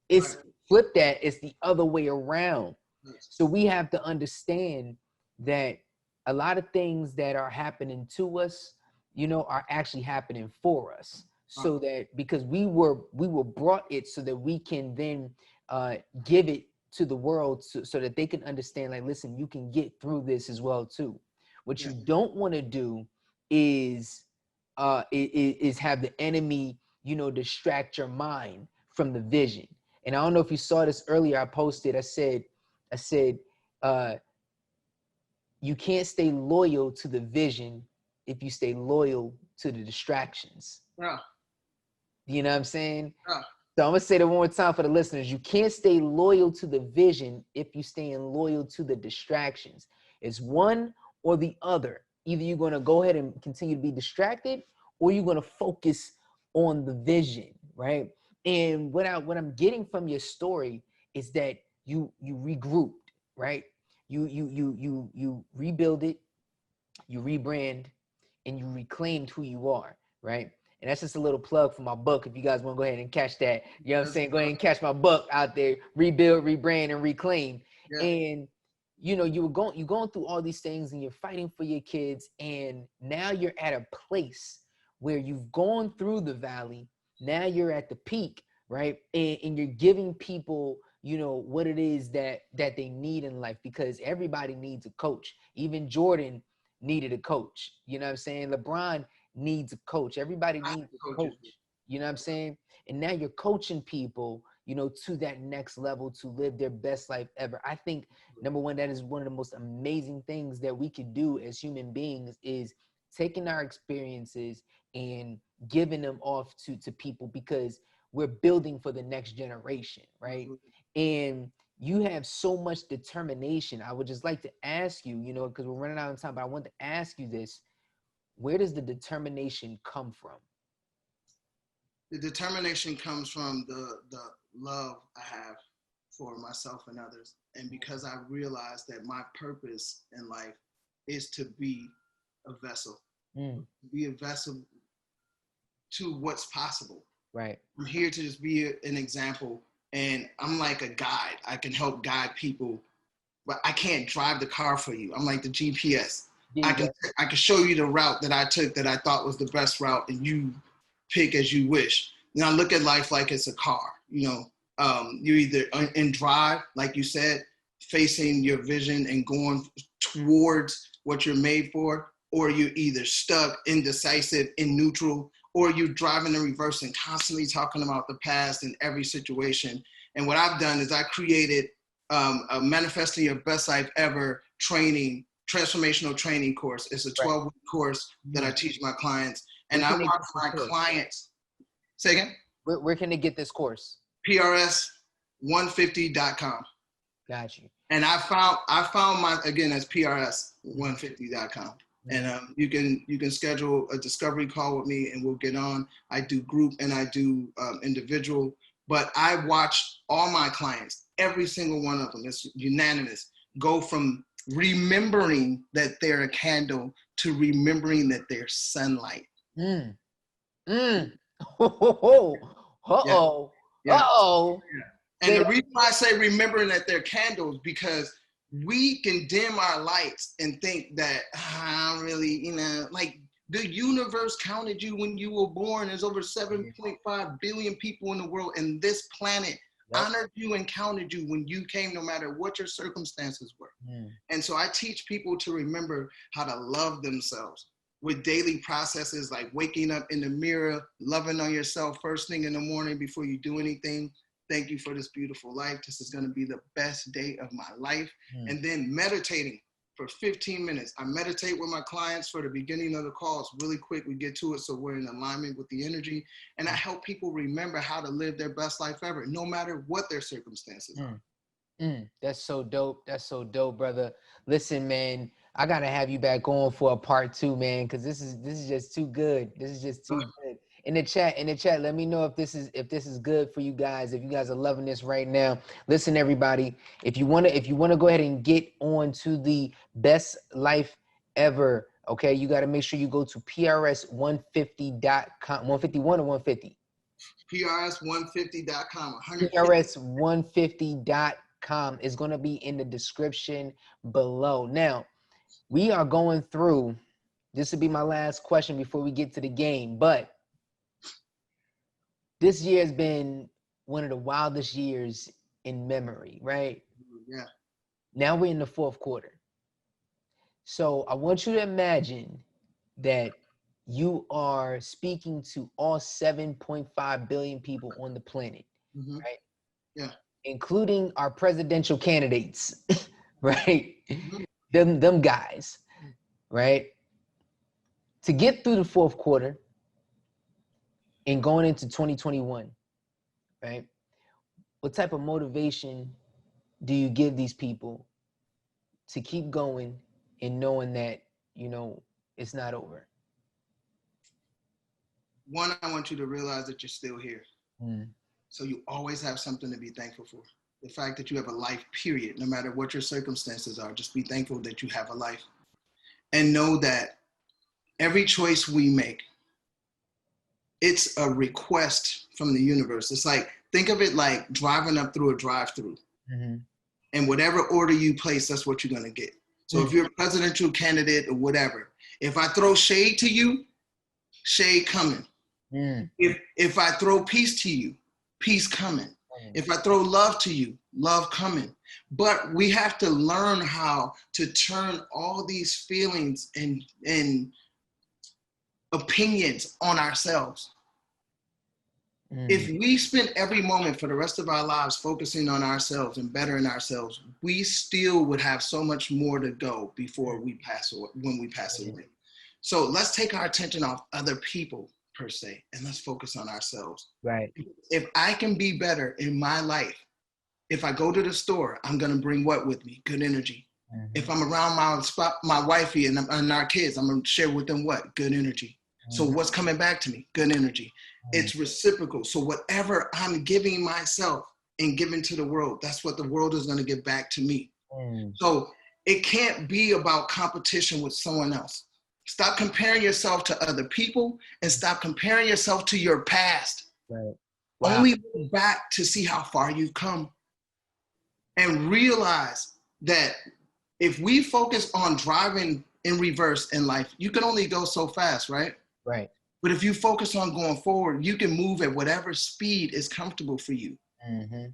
[SPEAKER 3] It's flip that, it's the other way around. So we have to understand that a lot of things that are happening to us, you know, are actually happening for us. So that because we were brought it so that we can then give it to the world so that they can understand, like, listen, you can get through this as well too. What you don't want to do is have the enemy, you know, distract your mind from the vision. And I don't know if you saw this earlier. I posted, I said, you can't stay loyal to the vision if you stay loyal to the distractions.
[SPEAKER 4] Yeah.
[SPEAKER 3] You know what I'm saying?
[SPEAKER 4] Yeah.
[SPEAKER 3] So I'm gonna say that one more time for the listeners. You can't stay loyal to the vision if you stay loyal to the distractions. It's one or the other. Either you're gonna go ahead and continue to be distracted, or you're gonna focus on the vision, right? And what I'm getting from your story is that you regrouped, right? You rebuild it, you rebrand, and you reclaimed who you are, right? And that's just a little plug for my book. If you guys want to go ahead and catch that, you know what I'm saying? Go ahead and catch my book out there, Rebuild, Rebrand, and Reclaim. Yeah. And you know, you're going through all these things and you're fighting for your kids, and now you're at a place where you've gone through the valley. Now you're at the peak, right? And you're giving people, you know, what it is that they need in life, because everybody needs a coach. Even Jordan needed a coach. You know what I'm saying? LeBron needs a coach. Everybody needs a coach. You know what I'm saying? And now you're coaching people, you know, to that next level to live their best life ever. I think, number one, that is one of the most amazing things that we could do as human beings, is taking our experiences and giving them off to people, because we're building for the next generation, right? And you have so much determination. I would just like to ask you, you know, because we're running out of time, but I want to ask you this. Where does the determination come from?
[SPEAKER 4] The determination comes from the love I have for myself and others. And because I realized that my purpose in life is to be a vessel, be a vessel to what's possible.
[SPEAKER 3] Right.
[SPEAKER 4] I'm here to just be an example. And I'm like a guide. I can help guide people, but I can't drive the car for you. I'm like the GPS. I can show you the route that I took that I thought was the best route, and you pick as you wish. Now look at life like it's a car. You know, you either in drive, like you said, facing your vision and going towards what you're made for, or you're either stuck, indecisive, in neutral, or you're driving in reverse and constantly talking about the past in every situation. And what I've done is I created a Manifesting Your Best Life Ever transformational training course. It's a 12-week course that I teach my clients. And I want my clients, say again?
[SPEAKER 3] Where can they get this course?
[SPEAKER 4] PRS150.com.
[SPEAKER 3] Got you.
[SPEAKER 4] And I found my, again, that's PRS150.com. And you can schedule a discovery call with me and we'll get on. I do group and I do individual, but I watch all my clients, every single one of them, it's unanimous, go from remembering that they're a candle to remembering that they're sunlight.
[SPEAKER 3] And
[SPEAKER 4] the reason why I say remembering that they're candles, because we can dim our lights and think that I don't really, you know, like The universe counted you when you were born. There's over 7.5 billion people in the world, and this planet honored you and counted you when you came, no matter what your circumstances were. And so I teach people to remember how to love themselves with daily processes like waking up in the mirror, loving on yourself first thing in the morning before you do anything. Thank you for this beautiful life. This is going to be the best day of my life. And then meditating for 15 minutes. I meditate with my clients for the beginning of the calls. Really quick, we get to it so we're in alignment with the energy. And I help people remember how to live their best life ever, no matter what their circumstances are.
[SPEAKER 3] That's so dope. That's so dope, brother. Listen, man, I gotta have you back on for a part 2, man, because this is just too good. This is just too good. In the chat, let me know if this is good for you guys. If you guys are loving this right now. Listen, everybody, if you wanna go ahead and get on to the best life ever, okay, you gotta make sure you go to PRS150.com. 151 or 150?
[SPEAKER 4] PRS150.com.
[SPEAKER 3] PRS150.com is going to be in the description below. Now, we are going through, this will be my last question before we get to the game, but this year has been one of the wildest years in memory, right?
[SPEAKER 4] Yeah.
[SPEAKER 3] Now we're in the fourth quarter. So I want you to imagine that you are speaking to all 7.5 billion people on the planet, right?
[SPEAKER 4] Yeah.
[SPEAKER 3] Including our presidential candidates, right? Them guys, right? To get through the fourth quarter and going into 2021, right? What type of motivation do you give these people to keep going and knowing that, you know, it's not over?
[SPEAKER 4] One, I want you to realize that you're still here. So you always have something to be thankful for. The fact that you have a life, period, no matter what your circumstances are, just be thankful that you have a life. And know that every choice we make, it's a request from the universe. It's like, think of it like driving up through a drive-through. And whatever order you place, that's what you're going to get. So if you're a presidential candidate or whatever, if I throw shade to you, shade coming. If I throw peace to you, peace coming. If I throw love to you, love coming. But we have to learn how to turn all these feelings and opinions on ourselves. If we spend every moment for the rest of our lives focusing on ourselves and bettering ourselves, we still would have so much more to go before we pass away, when we pass away. So let's take our attention off other people per se, and let's focus on ourselves.
[SPEAKER 3] Right.
[SPEAKER 4] If I can be better in my life, if I go to the store, I'm gonna bring what with me? Good energy. If I'm around my wifey and our kids, I'm gonna share with them what? Good energy. So what's coming back to me? Good energy. It's reciprocal. So whatever I'm giving myself and giving to the world, that's what the world is gonna give back to me. So it can't be about competition with someone else. Stop comparing yourself to other people and stop comparing yourself to your past.
[SPEAKER 3] Right. Wow.
[SPEAKER 4] Only look back to see how far you've come and realize that if we focus on driving in reverse in life, you can only go so fast, right?
[SPEAKER 3] Right.
[SPEAKER 4] But if you focus on going forward, you can move at whatever speed is comfortable for you.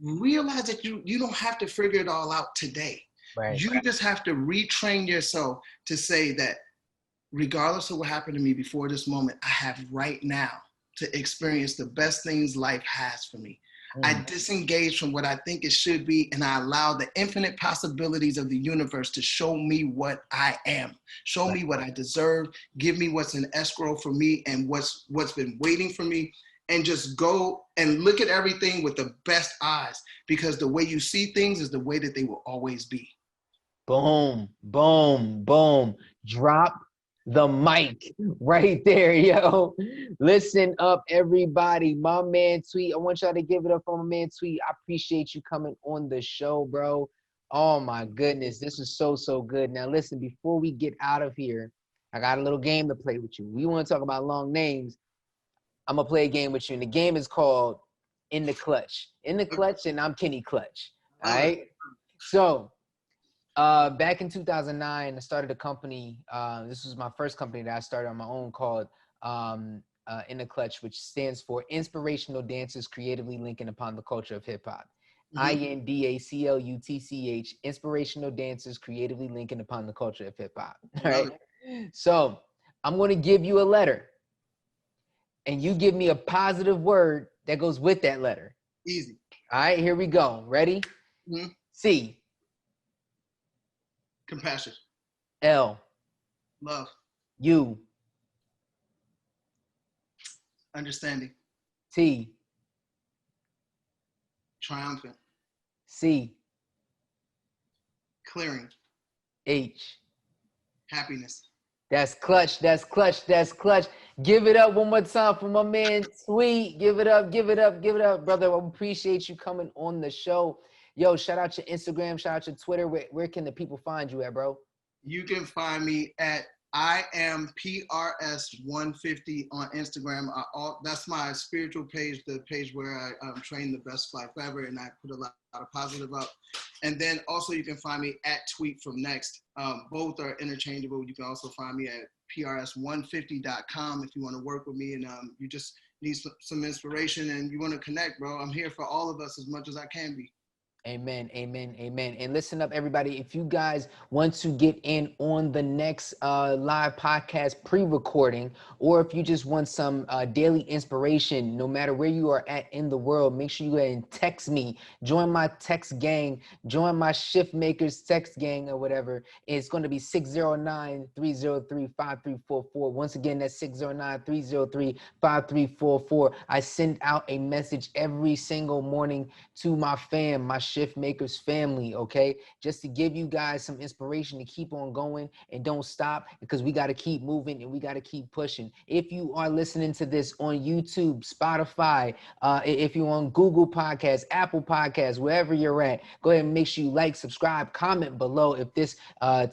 [SPEAKER 4] Realize that you don't have to figure it all out today.
[SPEAKER 3] Right.
[SPEAKER 4] You just have to retrain yourself to say that regardless of what happened to me before this moment, I have right now to experience the best things life has for me. I disengage from what I think it should be, and I allow the infinite possibilities of the universe to show me what I am, show me what I deserve, give me what's in escrow for me and what's been waiting for me, and just go and look at everything with the best eyes, because the way you see things is the way that they will always be.
[SPEAKER 3] Boom, boom, boom. Drop the mic right there, yo. Listen up, everybody. My man Tweet, I want y'all to give it up for my man Tweet. I appreciate you coming on the show, bro. Oh my goodness, this is so good. Now listen, before we get out of here, I got a little game to play with you. We want to talk about long names. I'm gonna play a game with you, and the game is called In the Clutch. In the Clutch, and I'm Kenny Clutch. All right. So Back in 2009, I started a company. This was my first company that I started on my own called In the Clutch, which stands for Inspirational Dancers Creatively Linking Upon the Culture of Hip Hop. INDACLUTCH, Inspirational Dancers Creatively Linking Upon the Culture of Hip Hop. Right. So I'm going to give you a letter, and you give me a positive word that goes with that letter.
[SPEAKER 4] Easy.
[SPEAKER 3] All right, here we go. Ready? C.
[SPEAKER 4] Compassion.
[SPEAKER 3] L.
[SPEAKER 4] Love.
[SPEAKER 3] U.
[SPEAKER 4] Understanding.
[SPEAKER 3] T.
[SPEAKER 4] Triumphant.
[SPEAKER 3] C.
[SPEAKER 4] Clearing.
[SPEAKER 3] H.
[SPEAKER 4] Happiness.
[SPEAKER 3] That's clutch. That's clutch. That's clutch. Give it up one more time for my man Sweet. Give it up. Give it up. Give it up, brother. I appreciate you coming on the show. Yo, shout out your Instagram. Shout out your Twitter. Where can the people find you at, bro?
[SPEAKER 4] You can find me at I am PRS150 on Instagram. That's my spiritual page, the page where I train the best fly forever, and I put a lot of positive up. And then also you can find me at Tweet from Next. Both are interchangeable. You can also find me at PRS150.com if you want to work with me and you just need some inspiration and you want to connect, bro. I'm here for all of us as much as I can be.
[SPEAKER 3] Amen, amen, amen. And listen up, everybody. If you guys want to get in on the next live podcast pre-recording, or if you just want some daily inspiration, no matter where you are at in the world, make sure you go ahead and text me. Join my text gang. Join my Shift Makers text gang or whatever. It's going to be 609-303-5344. Once again, that's 609-303-5344. I send out a message every single morning to my fam, my Shift Makers family, okay? Just to give you guys some inspiration to keep on going and don't stop, because we got to keep moving and we got to keep pushing. If you are listening to this on YouTube, Spotify, if you're on Google Podcasts, Apple Podcasts, wherever you're at, go ahead and make sure you like, subscribe, comment below if this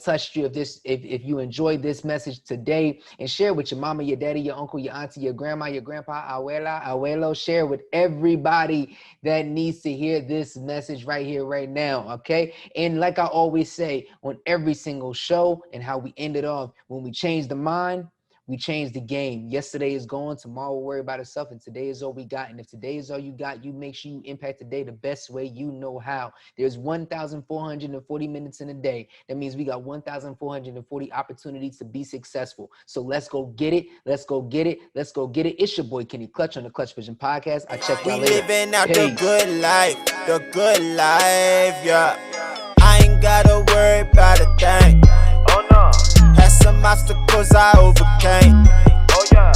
[SPEAKER 3] touched you, if you enjoyed this message today, and share with your mama, your daddy, your uncle, your auntie, your grandma, your grandpa, abuela, abuelo. Share with everybody that needs to hear this message right here, right now, okay? And like I always say on every single show and how we end it off, when we change the mind, we change the game. Yesterday is gone, tomorrow will worry about itself, and today is all we got. And if today is all you got, you make sure you impact the day the best way you know how. There's 1,440 minutes in a day. That means we got 1,440 opportunities to be successful. So let's go get it. Let's go get it. Let's go get it. It's your boy Kenny Clutch on the Clutchvision podcast. I check y'all later.
[SPEAKER 1] We living out
[SPEAKER 3] Peace.
[SPEAKER 1] the good life, yeah. I ain't gotta worry about a thing.
[SPEAKER 2] Oh no.
[SPEAKER 1] Had some obstacles I overcame.
[SPEAKER 2] Oh yeah.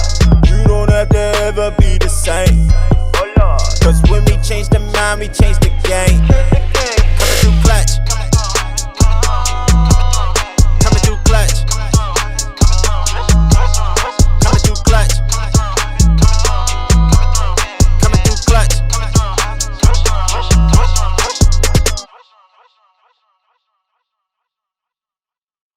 [SPEAKER 1] You don't have to ever be the same.
[SPEAKER 2] Oh Lord.
[SPEAKER 1] Cause when we change the mind, we change the game.